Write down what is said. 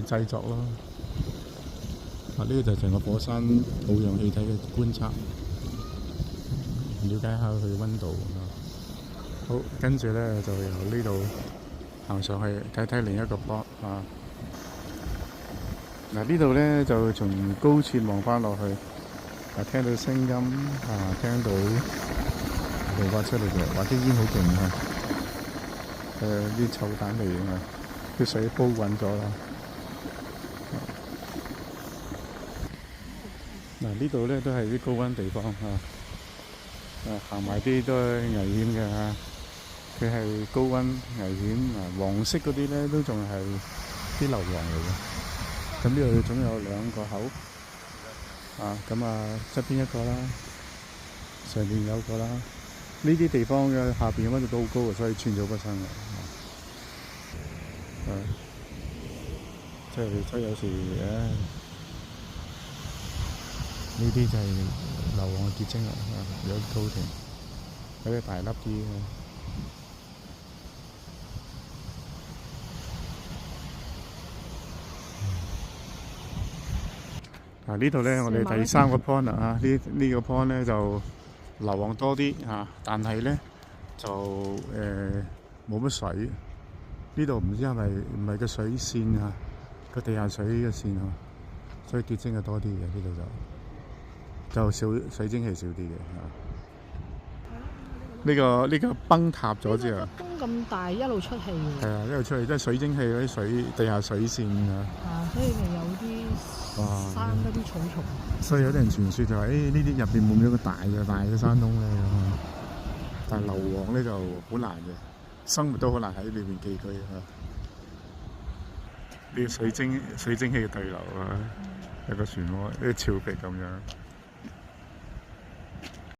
製作咯。呢個就係成個火山土壤氣體嘅觀察，了解下佢溫度。好，跟住咧就由呢度行上去睇睇另一個坡啊。呢度咧就從高處望翻落去，聽到聲音聽到冒發出嚟嘅，啲煙好勁啊！啲臭彈嚟嘅，啲水煲滾咗啦。呢度咧都係啲高溫地方行埋啲都係危險嘅佢係高溫危險黃色嗰啲咧都仲係啲硫磺嚟嘅。咁呢度總有2個口咁側邊一個啦，上邊有個啦。呢啲地方嘅下邊嘅溫度都好高，所以寸草不生嘅。即係有時呢啲就係硫磺嘅結晶啦，有啲高停，有啲大粒啲呢度咧，我哋第3個 point 啦呢個 point 咧就硫磺多啲但係咧就冇乜水。呢度唔知係咪唔係個水線個地下水嘅線所以結晶係多啲嘅。呢度就少水蒸氣少啲嘅。呢個崩塌咗之後，風咁大一路出氣嘅。係一路出氣，即係水蒸氣嗰啲地下水線所以咪有啲生嗰啲草叢。所以有啲人傳說就話：呢啲入邊會唔會有個大嘅山窿咧？但係硫磺咧就好難嘅，生活都好難喺裏邊寄居呢個水蒸氣嘅對流有個漩渦，呢個峭壁咁樣。